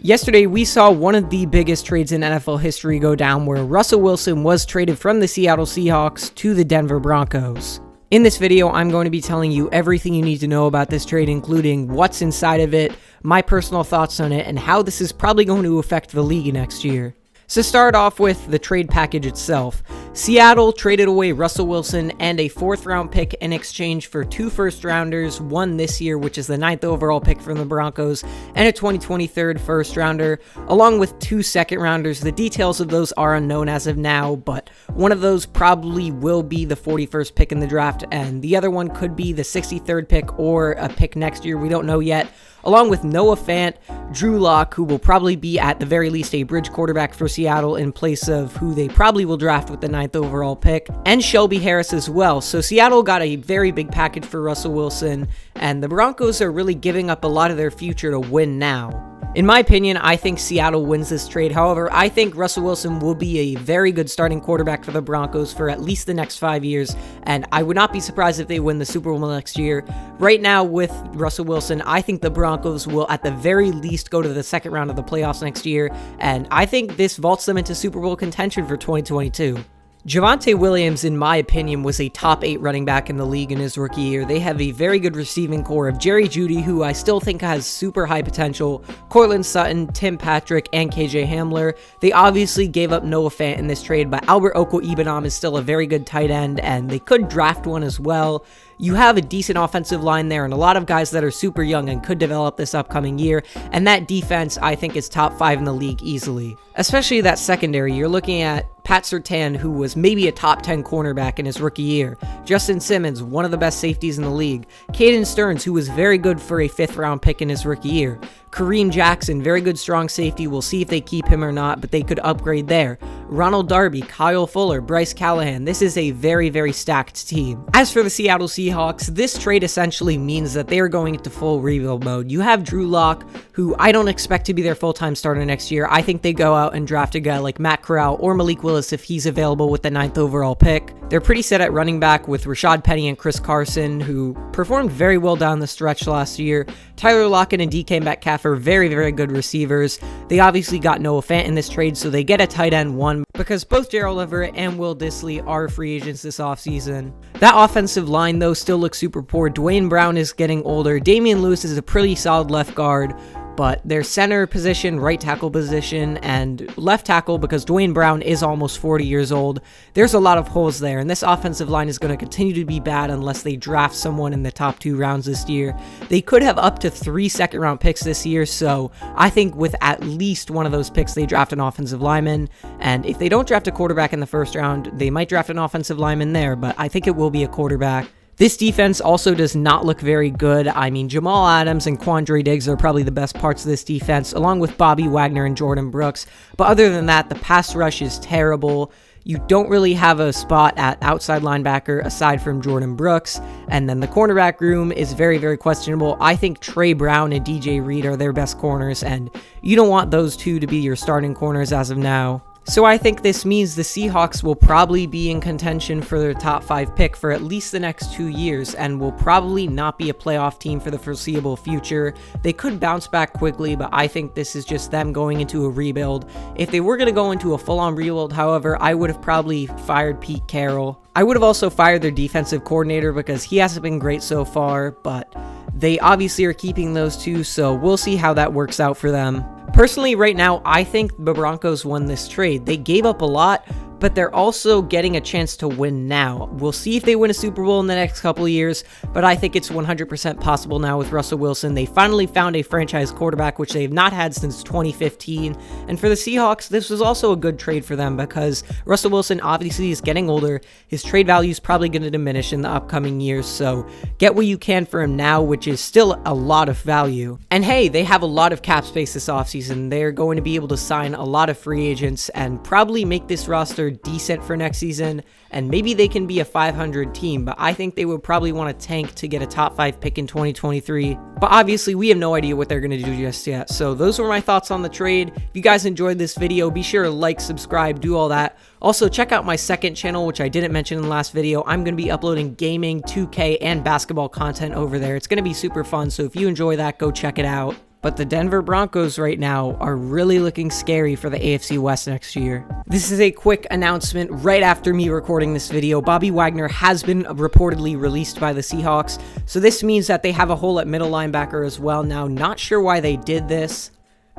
Yesterday, we saw one of the biggest trades in NFL history go down where Russell Wilson was traded from the Seattle Seahawks to the Denver Broncos. In this video, I'm going to be telling you everything you need to know about this trade, including what's inside of it, my personal thoughts on it, and how this is probably going to affect the league next year. So start off with the trade package itself. Seattle traded away Russell Wilson and a 4th round pick in exchange for 2 first-rounders, one this year, which is the 9th overall pick from the Broncos, and a 2023 first-rounder, along with 2 second-rounders. The details of those are unknown as of now, but one of those probably will be the 41st pick in the draft, and the other one could be the 63rd pick or a pick next year. We don't know yet. Along with Noah Fant, Drew Lock, who will probably be at the very least a bridge quarterback for Seattle in place of who they probably will draft with the 9th overall pick, and Shelby Harris as well. So Seattle got a very big package for Russell Wilson, and the Broncos are really giving up a lot of their future to win now. In my opinion, I think Seattle wins this trade. However, I think Russell Wilson will be a very good starting quarterback for the Broncos for at least the next 5 years, and I would not be surprised if they win the Super Bowl next year. Right now, with Russell Wilson, I think the Broncos will at the very least go to the 2nd round of the playoffs next year, and I think this vaults them into Super Bowl contention for 2022. Javonte Williams, in my opinion, was a top 8 running back in the league in his rookie year. They have a very good receiving core of Jerry Jeudy, who I still think has super high potential, Courtland Sutton, Tim Patrick, and KJ Hamler. They obviously gave up Noah Fant in this trade, but Albert Okwuegbunam is still a very good tight end, and they could draft one as well. You have a decent offensive line there and a lot of guys that are super young and could develop this upcoming year, and that defense I think is top 5 in the league easily. Especially that secondary. You're looking at Pat Surtain, who was maybe a top 10 cornerback in his rookie year. Justin Simmons, one of the best safeties in the league. Caden Stearns, who was very good for a 5th round pick in his rookie year. Kareem Jackson, very good strong safety. We'll see if they keep him or not, but they could upgrade there. Ronald Darby, Kyle Fuller, Bryce Callahan. This is a very, very stacked team. As for the Seattle Seahawks, this trade essentially means that they are going into full rebuild mode. You have Drew Lock, who I don't expect to be their full-time starter next year. I think they go out and draft a guy like Matt Corral or Malik Willis if he's available with the 9th overall pick. They're pretty set at running back with Rashad Penny and Chris Carson, who performed very well down the stretch last year. Tyler Lockett and DK Metcalf are very, very good receivers. They obviously got Noah Fant in this trade, so they get a tight end 1 because both Gerald Everett and Will Dissly are free agents this offseason. That offensive line, though, still looks super poor. Dwayne Brown is getting older. Damian Lewis is a pretty solid left guard, but their center position, right tackle position, and left tackle, because Dwayne Brown is almost 40 years old, there's a lot of holes there, and this offensive line is going to continue to be bad unless they draft someone in the top 2 rounds this year. They could have up to 3 second-round picks this year, so I think with at least one of those picks, they draft an offensive lineman, and if they don't draft a quarterback in the 1st round, they might draft an offensive lineman there, but I think it will be a quarterback. This defense also does not look very good. I mean, Jamal Adams and Quandre Diggs are probably the best parts of this defense, along with Bobby Wagner and Jordan Brooks. But other than that, the pass rush is terrible. You don't really have a spot at outside linebacker aside from Jordan Brooks. And then the cornerback room is very, very questionable. I think Trey Brown and DJ Reed are their best corners, and you don't want those 2 to be your starting corners as of now. So I think this means the Seahawks will probably be in contention for their top 5 pick for at least the next 2 years and will probably not be a playoff team for the foreseeable future. They could bounce back quickly, but I think this is just them going into a rebuild. If they were going to go into a full-on rebuild, however, I would have probably fired Pete Carroll. I would have also fired their defensive coordinator because he hasn't been great so far, but they obviously are keeping those 2, so we'll see how that works out for them. Personally, right now, I think the Broncos won this trade. They gave up a lot, but they're also getting a chance to win now. We'll see if they win a Super Bowl in the next couple of years, but I think it's 100% possible now with Russell Wilson. They finally found a franchise quarterback, which they've not had since 2015. And for the Seahawks, this was also a good trade for them because Russell Wilson obviously is getting older. His trade value is probably going to diminish in the upcoming years, so get what you can for him now, which is still a lot of value. And hey, they have a lot of cap space this offseason. They're going to be able to sign a lot of free agents and probably make this roster decent for next season, and maybe they can be a 500 team, but I think they would probably want to tank to get a top 5 pick in 2023. But obviously, we have no idea what they're going to do just yet. So those were my thoughts on the trade. If you guys enjoyed this video, be sure to like, subscribe, do all that. Also, check out my 2nd channel, which I didn't mention in the last video. I'm going to be uploading gaming, 2K, and basketball content over there. It's going to be super fun, so if you enjoy that, go check it out. But but the Denver Broncos right now are really looking scary for the AFC West next year. This is a quick announcement right after me recording this video. Bobby Wagner has been reportedly released by the Seahawks, so this means that they have a hole at middle linebacker as well now. Not sure why they did this.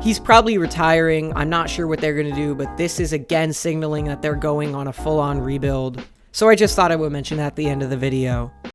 He's probably retiring. I'm not sure what they're going to do, but this is again signaling that they're going on a full-on rebuild. So I just thought I would mention that at the end of the video.